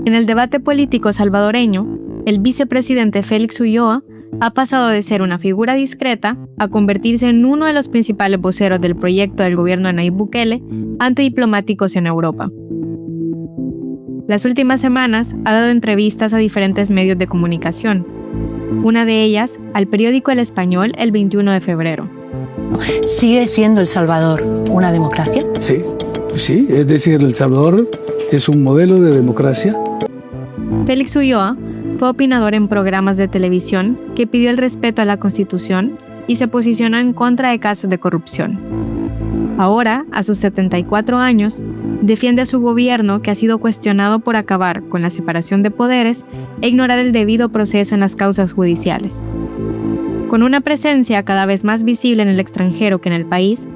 En el debate político salvadoreño, el vicepresidente Félix Ulloa ha pasado de ser una figura discreta a convertirse en uno de los principales voceros del proyecto del gobierno de Nayib Bukele ante diplomáticos en Europa. Las últimas semanas ha dado entrevistas a diferentes medios de comunicación, una de ellas al periódico El Español el 21 de febrero. ¿Sigue siendo El Salvador una democracia? Sí, es decir, El Salvador es un modelo de democracia. Félix Ulloa fue opinador en programas de televisión que pidió el respeto a la Constitución y se posicionó en contra de casos de corrupción. Ahora, a sus 74 años, defiende a su gobierno que ha sido cuestionado por acabar con la separación de poderes e ignorar el debido proceso en las causas judiciales. Con una presencia cada vez más visible en el extranjero que en el país,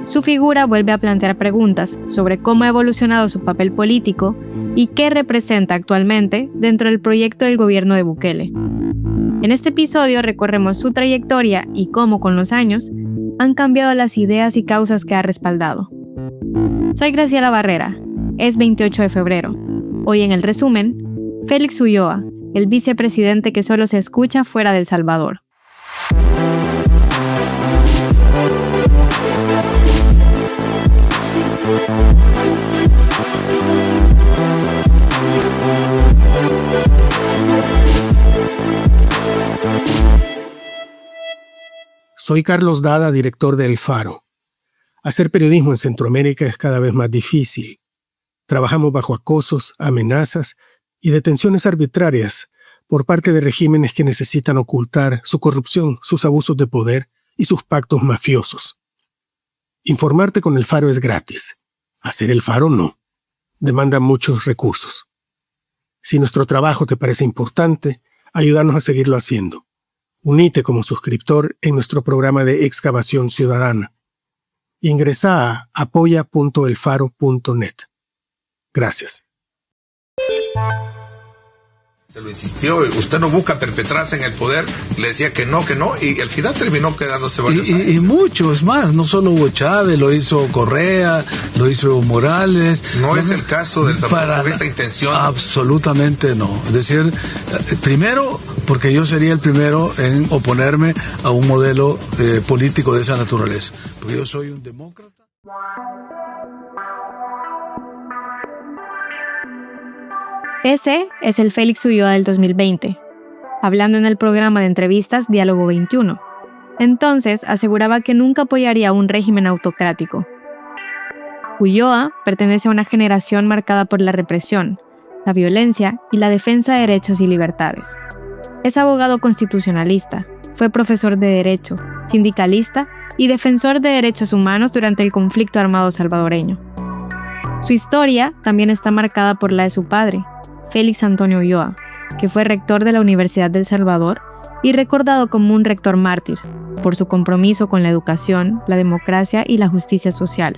su figura vuelve a plantear preguntas sobre cómo ha evolucionado su papel político y qué representa actualmente dentro del proyecto del gobierno de Bukele. En este episodio recorremos su trayectoria y cómo, con los años, han cambiado las ideas y causas que ha respaldado. Soy Graciela Barrera. Es 28 de febrero. Hoy en el resumen, Félix Ulloa, el vicepresidente que solo se escucha fuera de El Salvador. Soy Carlos Dada, director de El Faro. Hacer periodismo en Centroamérica es cada vez más difícil. Trabajamos bajo acosos, amenazas y detenciones arbitrarias por parte de regímenes que necesitan ocultar su corrupción, sus abusos de poder y sus pactos mafiosos. Informarte con El Faro es gratis. Hacer El Faro no. Demanda muchos recursos. Si nuestro trabajo te parece importante, ayúdanos a seguirlo haciendo. Uníte como suscriptor en nuestro programa de excavación ciudadana. Ingresa a apoya.elfaro.net. Gracias. Se lo insistió, usted no busca perpetrarse en el poder, le decía que no, y al final terminó quedándose varios años. Y muchos más, no solo Hugo Chávez, lo hizo Correa, lo hizo Evo Morales. No es el caso del Salvador con esta intención. Absolutamente no. Es decir, primero, porque yo sería el primero en oponerme a un modelo político de esa naturaleza. Porque yo soy un demócrata. Ese es el Félix Ulloa del 2020, hablando en el programa de entrevistas Diálogo 21. Entonces aseguraba que nunca apoyaría un régimen autocrático. Ulloa pertenece a una generación marcada por la represión, la violencia y la defensa de derechos y libertades. Es abogado constitucionalista, fue profesor de Derecho, sindicalista y defensor de derechos humanos durante el conflicto armado salvadoreño. Su historia también está marcada por la de su padre, Félix Antonio Ulloa, que fue rector de la Universidad del Salvador y recordado como un rector mártir por su compromiso con la educación, la democracia y la justicia social.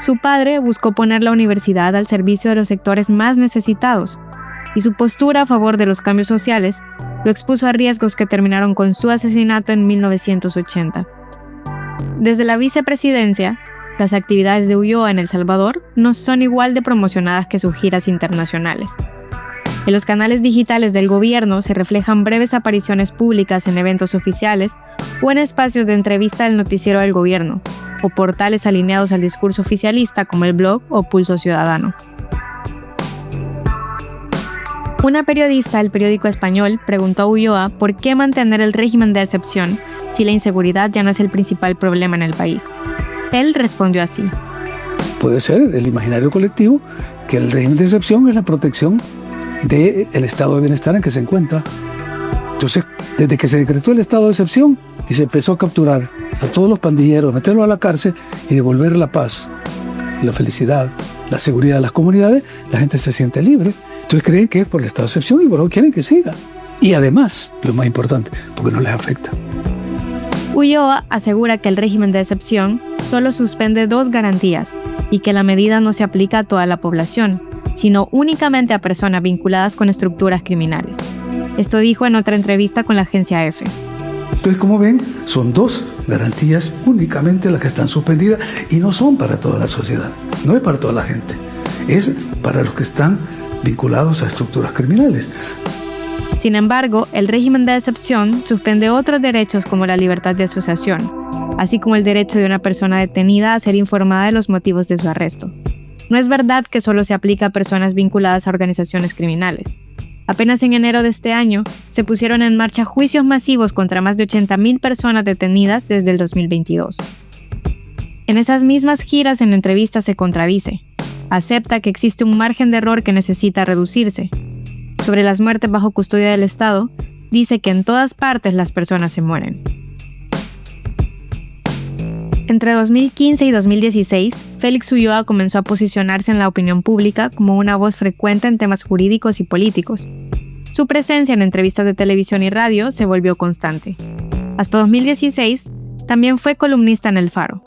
Su padre buscó poner la universidad al servicio de los sectores más necesitados, y su postura a favor de los cambios sociales lo expuso a riesgos que terminaron con su asesinato en 1980. Desde la vicepresidencia, las actividades de Ulloa en El Salvador no son igual de promocionadas que sus giras internacionales. En los canales digitales del gobierno se reflejan breves apariciones públicas en eventos oficiales o en espacios de entrevista del noticiero del gobierno, o portales alineados al discurso oficialista como El Blog o Pulso Ciudadano. Una periodista del periódico Español preguntó a Ulloa por qué mantener el régimen de excepción si la inseguridad ya no es el principal problema en el país. Él respondió así. Puede ser el imaginario colectivo que el régimen de excepción es la protección del estado de bienestar en que se encuentra. Entonces, desde que se decretó el estado de excepción y se empezó a capturar a todos los pandilleros, meterlos a la cárcel y devolver la paz, la felicidad, la seguridad de las comunidades, la gente se siente libre. Entonces creen que es por el estado de excepción y por eso quieren que siga. Y además, lo más importante, porque no les afecta. Ulloa asegura que el régimen de excepción solo suspende 2 garantías y que la medida no se aplica a toda la población, sino únicamente a personas vinculadas con estructuras criminales. Esto dijo en otra entrevista con la agencia EFE. Entonces, como ven, son 2 garantías únicamente las que están suspendidas y no son para toda la sociedad, no es para toda la gente. es para los que están vinculados a estructuras criminales. Sin embargo, el régimen de excepción suspende otros derechos como la libertad de asociación, así como el derecho de una persona detenida a ser informada de los motivos de su arresto. No es verdad que solo se aplica a personas vinculadas a organizaciones criminales. Apenas en enero de este año, se pusieron en marcha juicios masivos contra más de 80.000 personas detenidas desde el 2022. En esas mismas giras en entrevistas se contradice. Acepta que existe un margen de error que necesita reducirse. Sobre las muertes bajo custodia del Estado, dice que en todas partes las personas se mueren. Entre 2015 y 2016, Félix Ulloa comenzó a posicionarse en la opinión pública como una voz frecuente en temas jurídicos y políticos. Su presencia en entrevistas de televisión y radio se volvió constante. Hasta 2016, también fue columnista en El Faro.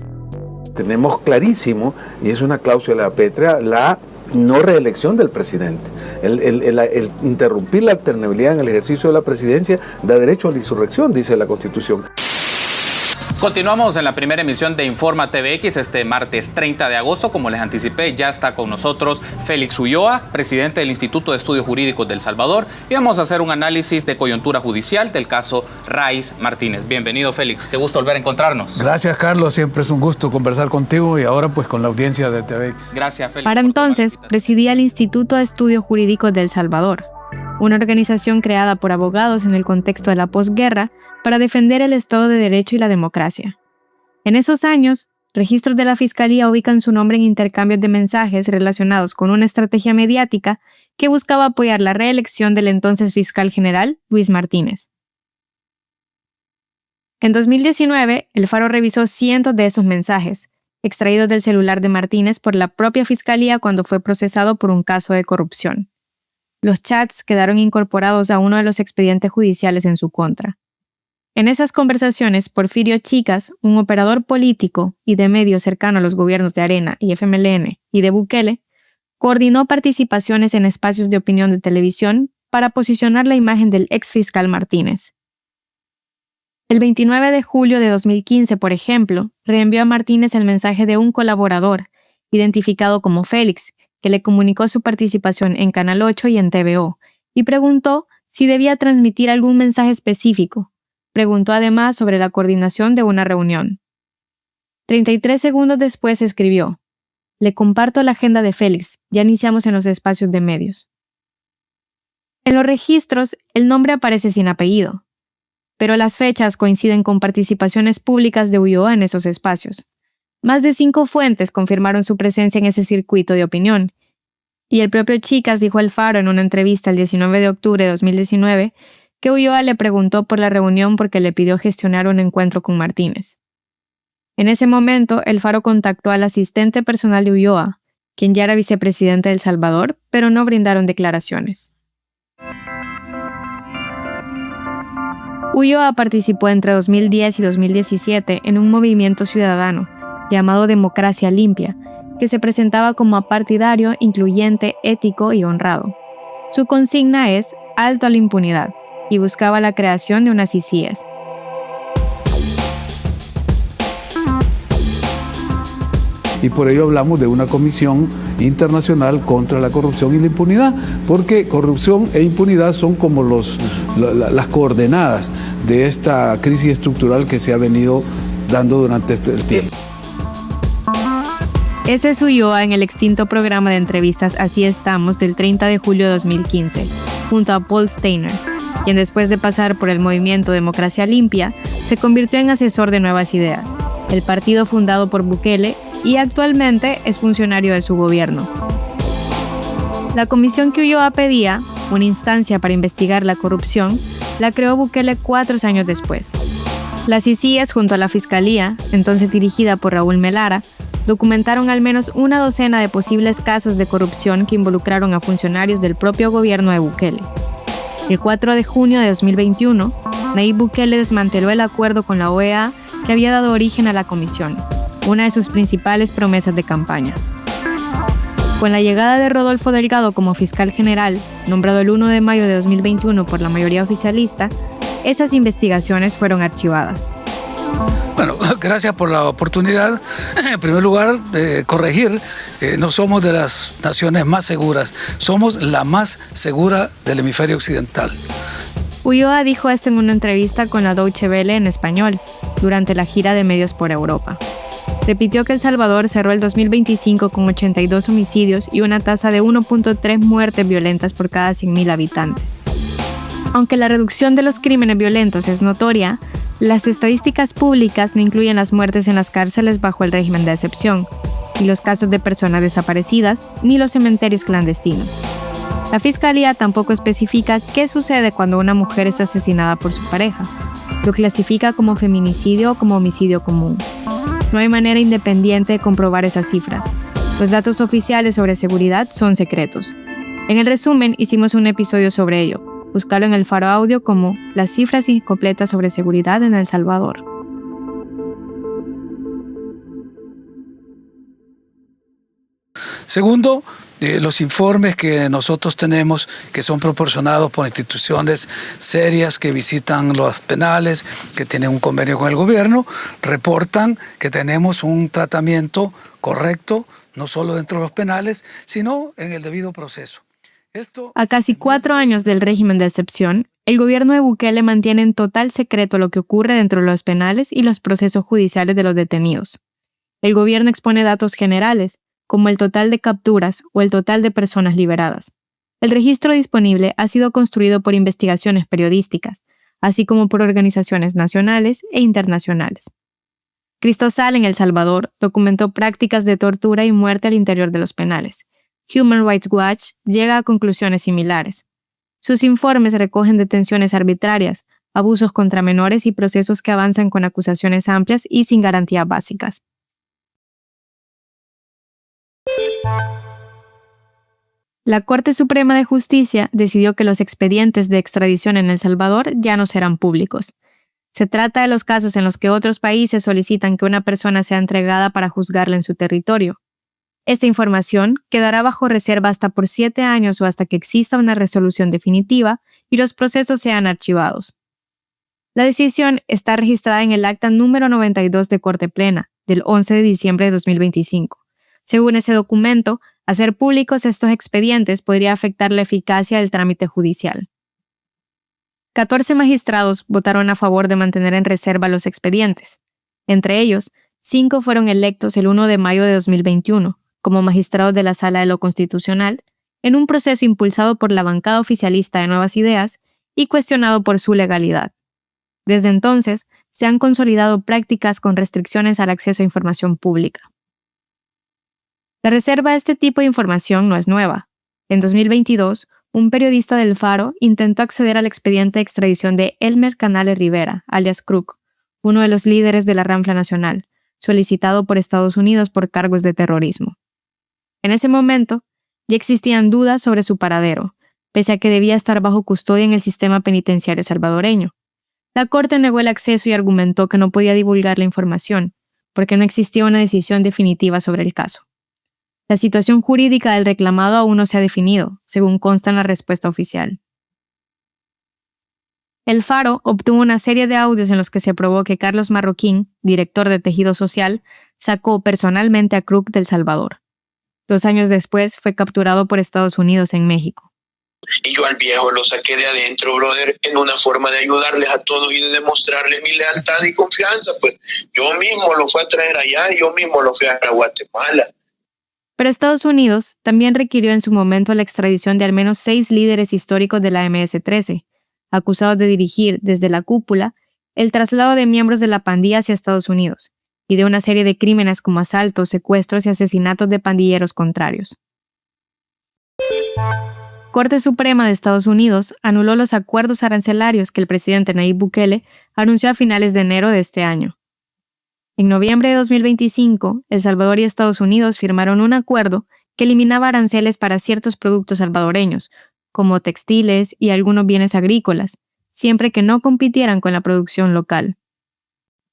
Tenemos clarísimo, y es una cláusula pétrea, la no reelección del presidente. El interrumpir la alternabilidad en el ejercicio de la presidencia da derecho a la insurrección, dice la Constitución. Continuamos en la primera emisión de Informa TVX este martes 30 de agosto. Como les anticipé, ya está con nosotros Félix Ulloa, presidente del Instituto de Estudios Jurídicos de El Salvador, y vamos a hacer un análisis de coyuntura judicial del caso Raiz Martínez. Bienvenido, Félix. Qué gusto volver a encontrarnos. Gracias, Carlos. Siempre es un gusto conversar contigo y ahora pues con la audiencia de TVX. Gracias, Félix. Para entonces, presidía el Instituto de Estudios Jurídicos de El Salvador, una organización creada por abogados en el contexto de la posguerra para defender el Estado de Derecho y la democracia. En esos años, registros de la Fiscalía ubican su nombre en intercambios de mensajes relacionados con una estrategia mediática que buscaba apoyar la reelección del entonces fiscal general, Luis Martínez. En 2019, El Faro revisó cientos de esos mensajes, extraídos del celular de Martínez por la propia Fiscalía cuando fue procesado por un caso de corrupción. Los chats quedaron incorporados a uno de los expedientes judiciales en su contra. En esas conversaciones, Porfirio Chicas, un operador político y de medios cercano a los gobiernos de Arena y FMLN y de Bukele, coordinó participaciones en espacios de opinión de televisión para posicionar la imagen del exfiscal Martínez. El 29 de julio de 2015, por ejemplo, reenvió a Martínez el mensaje de un colaborador, identificado como Félix, que le comunicó su participación en Canal 8 y en TVO, y preguntó si debía transmitir algún mensaje específico. Preguntó además sobre la coordinación de una reunión. 33 segundos después escribió: "Le comparto la agenda de Félix, ya iniciamos en los espacios de medios". En los registros, el nombre aparece sin apellido, pero las fechas coinciden con participaciones públicas de Ulloa en esos espacios. Más de 5 fuentes confirmaron su presencia en ese circuito de opinión, y el propio Chicas dijo al Faro en una entrevista el 19 de octubre de 2019 que Ulloa le preguntó por la reunión porque le pidió gestionar un encuentro con Martínez. En ese momento, el Faro contactó al asistente personal de Ulloa, quien ya era vicepresidente de El Salvador, pero no brindaron declaraciones. Ulloa participó entre 2010 y 2017 en un movimiento ciudadano llamado Democracia Limpia, que se presentaba como apartidario, incluyente, ético y honrado. Su consigna es "Alto a la impunidad", y buscaba la creación de unas ICIES. Y por ello hablamos de una comisión internacional contra la corrupción y la impunidad, porque corrupción e impunidad son como las coordenadas de esta crisis estructural que se ha venido dando durante el tiempo. Ese es Ulloa en el extinto programa de entrevistas Así Estamos del 30 de julio de 2015, junto a Paul Steiner, quien después de pasar por el movimiento Democracia Limpia, se convirtió en asesor de Nuevas Ideas, el partido fundado por Bukele, y actualmente es funcionario de su gobierno. La comisión que Ulloa pedía, una instancia para investigar la corrupción, la creó Bukele 4 años después. Las ICIES, junto a la Fiscalía, entonces dirigida por Raúl Melara, documentaron al menos una docena de posibles casos de corrupción que involucraron a funcionarios del propio gobierno de Bukele. El 4 de junio de 2021, Nayib Bukele desmanteló el acuerdo con la OEA que había dado origen a la comisión, una de sus principales promesas de campaña. Con la llegada de Rodolfo Delgado como fiscal general, nombrado el 1 de mayo de 2021 por la mayoría oficialista, esas investigaciones fueron archivadas. Bueno, gracias por la oportunidad. En primer lugar, corregir, no somos de las naciones más seguras, somos la más segura del hemisferio occidental. Ulloa dijo esto en una entrevista con la Deutsche Welle en español, durante la gira de medios por Europa. Repitió que El Salvador cerró el 2025 con 82 homicidios y una tasa de 1.3 muertes violentas por cada 100.000 habitantes. Aunque la reducción de los crímenes violentos es notoria, las estadísticas públicas no incluyen las muertes en las cárceles bajo el régimen de excepción, ni los casos de personas desaparecidas, ni los cementerios clandestinos. La Fiscalía tampoco especifica qué sucede cuando una mujer es asesinada por su pareja. Lo clasifica como feminicidio o como homicidio común. No hay manera independiente de comprobar esas cifras. Los datos oficiales sobre seguridad son secretos. En el resumen, hicimos un episodio sobre ello. Búscalo en El Faro Audio como Las cifras incompletas sobre seguridad en El Salvador. Segundo, los informes que nosotros tenemos, que son proporcionados por instituciones serias que visitan los penales, que tienen un convenio con el gobierno, reportan que tenemos un tratamiento correcto, no solo dentro de los penales, sino en el debido proceso. A casi 4 años del régimen de excepción, el gobierno de Bukele mantiene en total secreto lo que ocurre dentro de los penales y los procesos judiciales de los detenidos. El gobierno expone datos generales, como el total de capturas o el total de personas liberadas. El registro disponible ha sido construido por investigaciones periodísticas, así como por organizaciones nacionales e internacionales. Cristosal, en El Salvador, documentó prácticas de tortura y muerte al interior de los penales. Human Rights Watch llega a conclusiones similares. Sus informes recogen detenciones arbitrarias, abusos contra menores y procesos que avanzan con acusaciones amplias y sin garantías básicas. La Corte Suprema de Justicia decidió que los expedientes de extradición en El Salvador ya no serán públicos. Se trata de los casos en los que otros países solicitan que una persona sea entregada para juzgarla en su territorio. Esta información quedará bajo reserva hasta por 7 años o hasta que exista una resolución definitiva y los procesos sean archivados. La decisión está registrada en el acta número 92 de Corte Plena, del 11 de diciembre de 2025. Según ese documento, hacer públicos estos expedientes podría afectar la eficacia del trámite judicial. 14 magistrados votaron a favor de mantener en reserva los expedientes. Entre ellos, 5 fueron electos el 1 de mayo de 2021 como magistrados de la Sala de lo Constitucional, en un proceso impulsado por la bancada oficialista de Nuevas Ideas y cuestionado por su legalidad. Desde entonces, se han consolidado prácticas con restricciones al acceso a información pública. La reserva de este tipo de información no es nueva. En 2022, un periodista del Faro intentó acceder al expediente de extradición de Elmer Canales Rivera, alias Crook, uno de los líderes de la Ranfla Nacional, solicitado por Estados Unidos por cargos de terrorismo. En ese momento, ya existían dudas sobre su paradero, pese a que debía estar bajo custodia en el sistema penitenciario salvadoreño. La Corte negó el acceso y argumentó que no podía divulgar la información, porque no existía una decisión definitiva sobre el caso. La situación jurídica del reclamado aún no se ha definido, según consta en la respuesta oficial. El Faro obtuvo una serie de audios en los que se probó que Carlos Marroquín, director de Tejido Social, sacó personalmente a Crook del Salvador. 2 años después fue capturado por Estados Unidos en México. Y yo al viejo lo saqué de adentro, brother, en una forma de ayudarles a todos y de demostrarles mi lealtad y confianza. Pues yo mismo lo fui a traer allá y yo mismo lo fui a Guatemala. Pero Estados Unidos también requirió en su momento la extradición de al menos 6 líderes históricos de la MS-13, acusados de dirigir desde la cúpula el traslado de miembros de la pandilla hacia Estados Unidos, y de una serie de crímenes como asaltos, secuestros y asesinatos de pandilleros contrarios. Corte Suprema de Estados Unidos anuló los acuerdos arancelarios que el presidente Nayib Bukele anunció a finales de enero de este año. En noviembre de 2025, El Salvador y Estados Unidos firmaron un acuerdo que eliminaba aranceles para ciertos productos salvadoreños, como textiles y algunos bienes agrícolas, siempre que no compitieran con la producción local.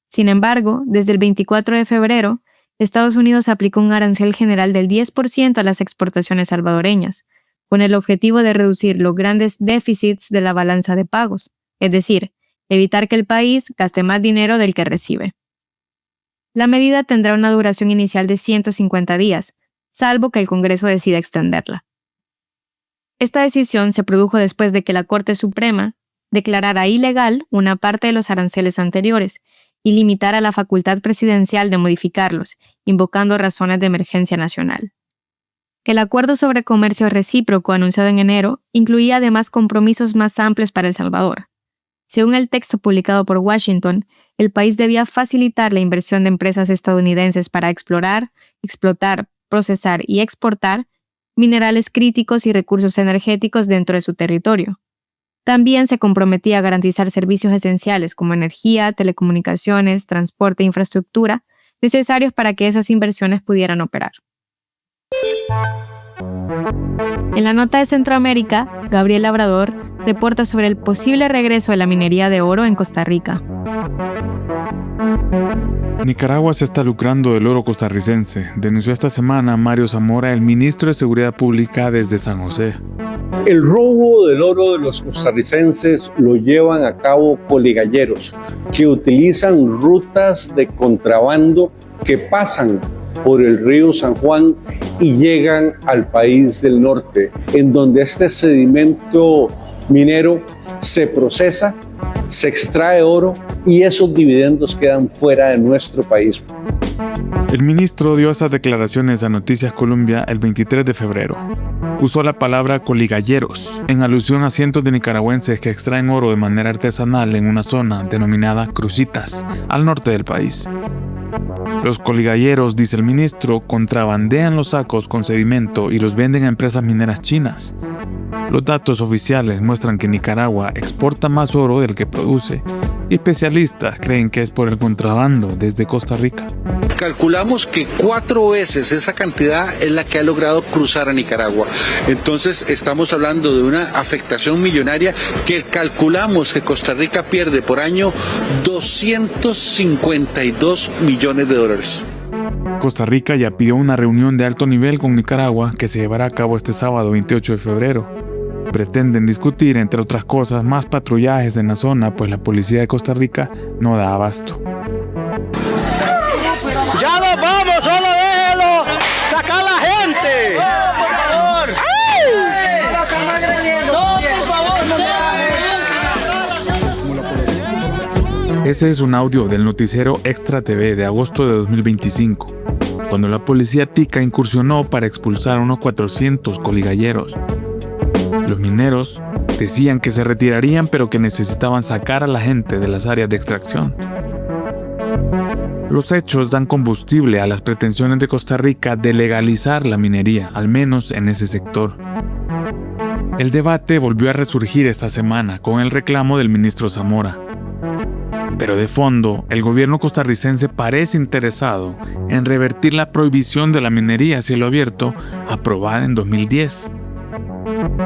Sin embargo, desde el 24 de febrero, Estados Unidos aplicó un arancel general del 10% a las exportaciones salvadoreñas, con el objetivo de reducir los grandes déficits de la balanza de pagos, es decir, evitar que el país gaste más dinero del que recibe. La medida tendrá una duración inicial de 150 días, salvo que el Congreso decida extenderla. Esta decisión se produjo después de que la Corte Suprema declarara ilegal una parte de los aranceles anteriores y limitara la facultad presidencial de modificarlos, invocando razones de emergencia nacional. El acuerdo sobre comercio recíproco anunciado en enero incluía además compromisos más amplios para El Salvador. Según el texto publicado por Washington, el país debía facilitar la inversión de empresas estadounidenses para explorar, explotar, procesar y exportar minerales críticos y recursos energéticos dentro de su territorio. También se comprometía a garantizar servicios esenciales como energía, telecomunicaciones, transporte e infraestructura necesarios para que esas inversiones pudieran operar. En la nota de Centroamérica, Gabriel Labrador reporta sobre el posible regreso de la minería de oro en Costa Rica. Nicaragua se está lucrando del oro costarricense, denunció esta semana Mario Zamora, el ministro de Seguridad Pública desde San José. El robo del oro de los costarricenses lo llevan a cabo coligalleros que utilizan rutas de contrabando que pasan por el río San Juan y llegan al país del norte, en donde este sedimento minero se procesa, se extrae oro y esos dividendos quedan fuera de nuestro país. El ministro dio esas declaraciones a Noticias Colombia el 23 de febrero. Usó la palabra coligalleros, en alusión a cientos de nicaragüenses que extraen oro de manera artesanal en una zona denominada Cruzitas, al norte del país. Los coligalleros, dice el ministro, contrabandean los sacos con sedimento y los venden a empresas mineras chinas. Los datos oficiales muestran que Nicaragua exporta más oro del que produce, y especialistas creen que es por el contrabando desde Costa Rica. Calculamos que 4 veces esa cantidad es la que ha logrado cruzar a Nicaragua. Entonces estamos hablando de una afectación millonaria que calculamos que Costa Rica pierde por año 252 millones de dólares. Costa Rica ya pidió una reunión de alto nivel con Nicaragua que se llevará a cabo este sábado 28 de febrero. Pretenden discutir, entre otras cosas, más patrullajes en la zona, pues la policía de Costa Rica no da abasto. ¡Ya nos vamos! ¡Solo déjelo! ¡Saca a la gente! Ese es un audio del noticiero Extra TV de agosto de 2025, cuando la policía tica incursionó para expulsar a unos 400 coligalleros. Los mineros decían que se retirarían, pero que necesitaban sacar a la gente de las áreas de extracción. Los hechos dan combustible a las pretensiones de Costa Rica de legalizar la minería, al menos en ese sector. El debate volvió a resurgir esta semana con el reclamo del ministro Zamora. Pero de fondo, el gobierno costarricense parece interesado en revertir la prohibición de la minería a cielo abierto aprobada en 2010.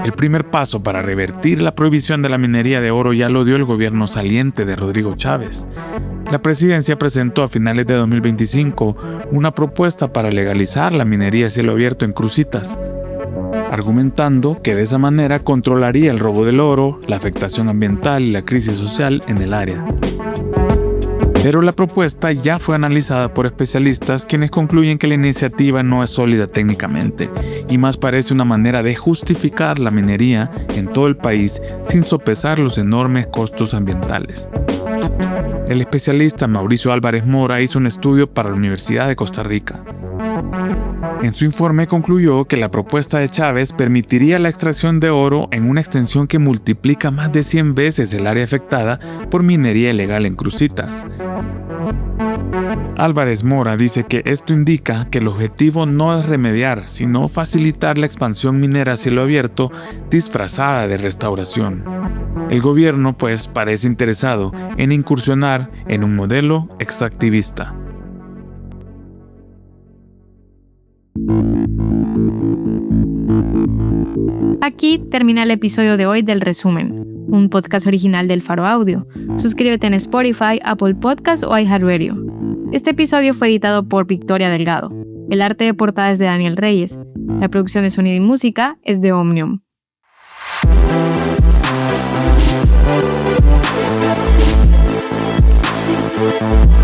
El primer paso para revertir la prohibición de la minería de oro ya lo dio el gobierno saliente de Rodrigo Chávez. La presidencia presentó a finales de 2025 una propuesta para legalizar la minería a cielo abierto en Cruzitas, argumentando que de esa manera controlaría el robo del oro, la afectación ambiental y la crisis social en el área. Pero la propuesta ya fue analizada por especialistas quienes concluyen que la iniciativa no es sólida técnicamente y más parece una manera de justificar la minería en todo el país sin sopesar los enormes costos ambientales. El especialista Mauricio Álvarez Mora hizo un estudio para la Universidad de Costa Rica. En su informe concluyó que la propuesta de Chávez permitiría la extracción de oro en una extensión que multiplica más de 100 veces el área afectada por minería ilegal en Cruzitas. Álvarez Mora dice que esto indica que el objetivo no es remediar, sino facilitar la expansión minera a cielo abierto disfrazada de restauración. El gobierno, pues, parece interesado en incursionar en un modelo extractivista. Aquí termina el episodio de hoy del Resumen, un podcast original del Faro Audio. Suscríbete en Spotify, Apple Podcasts o iHeartRadio. Este episodio fue editado por Victoria Delgado. El arte de portada es de Daniel Reyes. La producción de sonido y música es de Omnium. Thank you.